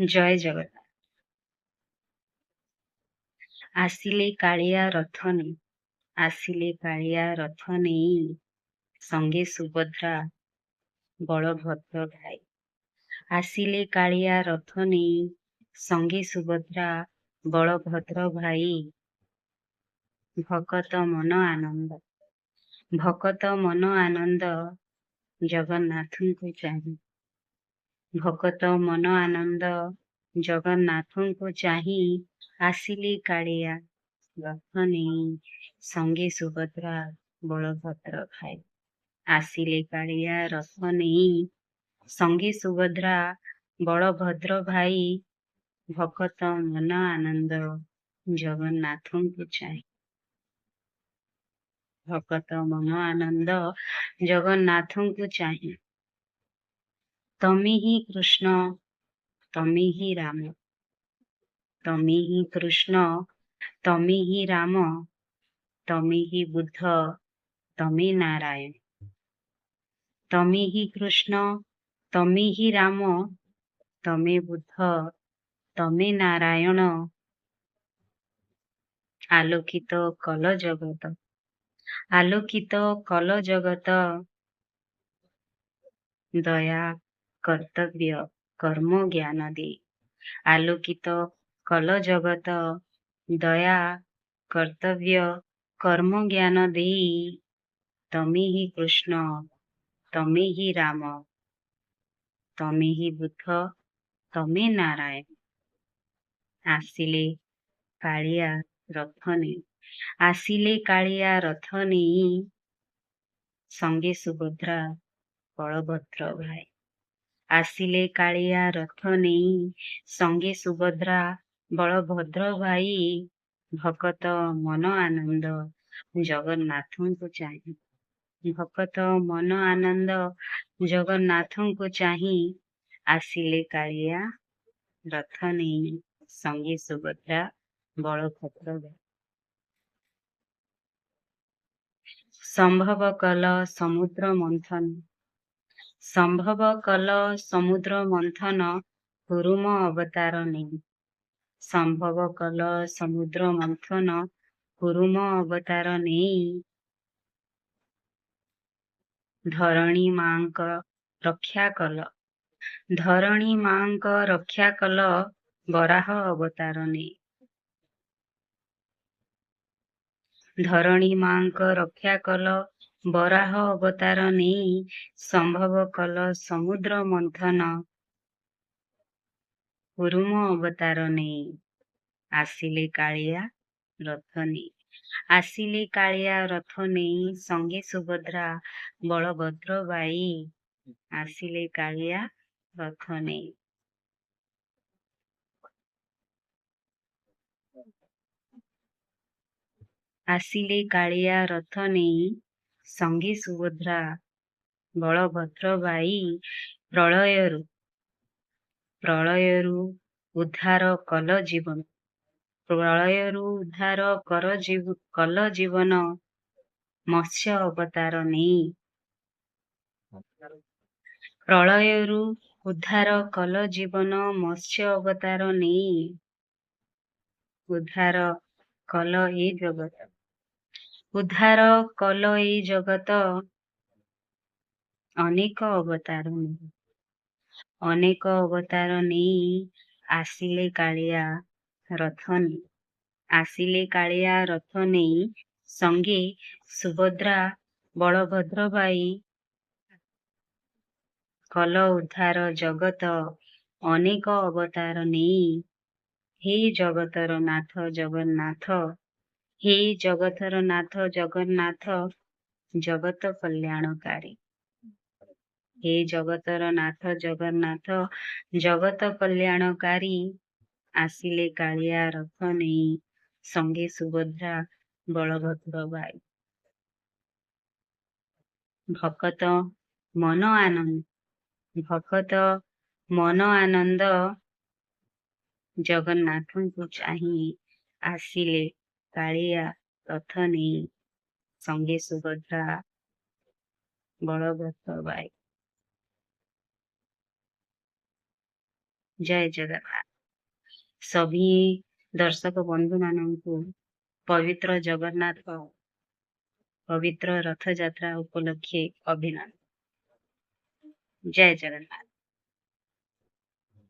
ଜୟ ଜଗନ୍ନାଥ। ଆସିଲେ କାଳିଆ ରଥ ନେଇ, ଆସିଲେ କାଳିଆ ରଥ ନେଇ, ସଙ୍ଗେ ସୁଭଦ୍ରା ବଳଭଦ୍ର ଭାଇ। ଆସିଲେ କାଳିଆ ରଥ ନେଇ, ସଙ୍ଗେ ସୁଭଦ୍ରା ବଳଭଦ୍ର ଭାଇ। ଭକତ ମନ ଆନନ୍ଦ, ଭକତ ମନ ଆନନ୍ଦ, ଜଗନ୍ନାଥଙ୍କୁ ଚାହିଁ। ଭକତ ମନ ଆନନ୍ଦ, ଜଗନ୍ନାଥଙ୍କୁ ଚାହିଁ। ଆସିଲେ କାଳିଆ ରଥ ନେଇ, ସଙ୍ଗେ ସୁଭଦ୍ରା ବଳଭଦ୍ର ଭାଇ। ଆସିଲେ କାଳିଆ ରଥ ନେଇ, ସଙ୍ଗେ ସୁଭଦ୍ରା ବଳଭଦ୍ର ଭାଇ। ଭକତ ମନ ଆନନ୍ଦ, ଜଗନ୍ନାଥଙ୍କୁ ଚାହିଁ। ଭକତ ମନ ଆନନ୍ଦ, ଜଗନ୍ନାଥଙ୍କୁ ଚାହିଁ। ତମେ ହିଁ କୃଷ୍ଣ, ତମେ ହିଁ ରାମ, ତମେ ହିଁ କୃଷ୍ଣ, ତମେ ହିଁ ରାମ, ତମେ ହିଁ ବୁଦ୍ଧ, ତମେ ନାରାୟଣ। ତମେ ହିଁ କୃଷ୍ଣ, ତମେ ହିଁ ରାମ, ତମେ ବୁଦ୍ଧ, ତମେ ନାରାୟଣ। ଆଲୋକିତ କଲ ଜଗତ, ଆଲୋକିତ କଲ ଜଗତ, ଦୟା କର୍ତ୍ତବ୍ୟ କର୍ମ ଜ୍ଞାନ ଦେଇ। ଆଲୋକିତ କଲ ଜଗତ, ଦୟା କର୍ତ୍ତବ୍ୟ କର୍ମ ଜ୍ଞାନ ଦେଇ। ତମେ ହିଁ କୃଷ୍ଣ, ତମେ ହିଁ ରାମ, ତମେ ହିଁ ବୁଦ୍ଧ, ତମେ ନାରାୟଣ। ଆସିଲେ କାଳିଆ ରଥ ନେଇ, ଆସିଲେ କାଳିଆ ରଥ ନେଇ, ସଙ୍ଗେ ସୁଭଦ୍ରା ବଳଭଦ୍ର ଭାଇ। ଆସିଲେ କାଳିଆ ରଥ ନେଇ, ସଙ୍ଗେ ସୁଭଦ୍ରା ବଳଭଦ୍ର ଭାଇ। ଭକତ ମନ ଆନନ୍ଦ, ଜଗନ୍ନାଥଙ୍କୁ ଚାହିଁ। ଭକତ ମନ ଆନନ୍ଦ, ଜଗନ୍ନାଥଙ୍କୁ ଚାହିଁ। ଆସିଲେ କାଳିଆ ରଥ ନେଇ, ସଙ୍ଗେ ସୁଭଦ୍ରା ବଳଭଦ୍ର ଭାଇ। ସମ୍ଭବ କଲ ସମୁଦ୍ର ମନ୍ଥନ, ସମ୍ଭବ କଲ ସମୁଦ୍ର ମନ୍ଥନ, କୁରୁମ ଅବତାର ନେଇ। ସମ୍ଭବ କଲ ସମୁଦ୍ର ମନ୍ଥନ, କୁରୁମ ଅବତାର ନେଇ। ଧରଣୀ ମାଙ୍କ ରକ୍ଷା କଲ, ଧରଣୀ ମାଙ୍କ ରକ୍ଷା କଲ, ବରାହ ଅବତାର ନେଇ। ଧରଣୀ ମାଙ୍କ ରକ୍ଷା କଲ, ବରାହ ଅବତାର ନେଇ। ସମ୍ଭବ କଲ ସମୁଦ୍ର ମନ୍ଥନ, କୁରୁମ ଅବତାର ନେଇ। ଆସିଲେ କାଳିଆ ରଥ ନେଇ, ଆସିଲେ କାଳିଆ ରଥ ନେଇ, ସଙ୍ଗେ ସୁଭଦ୍ରା ବଳଭଦ୍ର ଭାଇ। ଆସିଲେ କାଳିଆ ରଥ ନେଇ। ଆସିଲେ କାଳିଆ ରଥ ନେଇ, ସଙ୍ଗେ ସୁଭଦ୍ରା ବଳଭଦ୍ର ଭାଇ। ପ୍ରଳୟରୁ, ପ୍ରଳୟରୁ ଉଦ୍ଧାର କଲ ଜୀବନ, ପ୍ରଳୟରୁ ଉଦ୍ଧାର କଲ ଜୀବନ, ମତ୍ସ୍ୟ ଅବତାର ନେଇ। ପ୍ରଳୟରୁ ଉଦ୍ଧାର କଲ ଜୀବନ, ମତ୍ସ୍ୟ ଅବତାର ନେଇ। ଉଦ୍ଧାର କଲ ଏ ଜଗତ, ଉଦ୍ଧାର କଲ ଏ ଜଗତ, ଅନେକ ଅବତାର ନେଇ। ଅନେକ ଅବତାର ନେଇ। ଆସିଲେ କାଳିଆ ରଥ ନେଇ, ଆସିଲେ କାଳିଆ ରଥ ନେଇ, ସଙ୍ଗେ ସୁଭଦ୍ରା ବଳଭଦ୍ର ଭାଇ। କଲ ଉଦ୍ଧାର ଜଗତ, ଅନେକ ଅବତାର ନେଇ। ହେ ଜଗତର ନାଥ ଜଗନ୍ନାଥ, ହେ ଜଗତର ନାଥ ଜଗନ୍ନାଥ, ଜଗତ କଲ୍ୟାଣକାରୀ। ହେ ଜଗତର ନାଥ ଜଗନ୍ନାଥ, ଜଗତ କଲ୍ୟାଣକାରୀ। ଆସିଲେ କାଳିଆ ରଥ ନେଇ, ସଙ୍ଗେ ସୁଭଦ୍ରା ବଳଭଦ୍ର ଭାଇ। ଭକତ ମନ ଆନନ୍ଦ, ଭକତ ମନ ଆନନ୍ଦ, ଜଗନ୍ନାଥଙ୍କୁ ଚାହିଁ। ଆସିଲେ କାଳିଆ ରଥ ନେଇ, ସଙ୍ଗେ ସୁଭଦ୍ରା ବଳଭଦ୍ର ଭାଇ। ଜୟ ଜଗନ୍ନାଥ। ସଭି ଦର୍ଶକ ବନ୍ଧୁମାନଙ୍କୁ ପବିତ୍ର ଜଗନ୍ନାଥ ପବିତ୍ର ରଥଯାତ୍ରା ଉପଲକ୍ଷେ ଅଭିନନ୍ଦନ। ଜୟ ଜଗନ୍ନାଥ।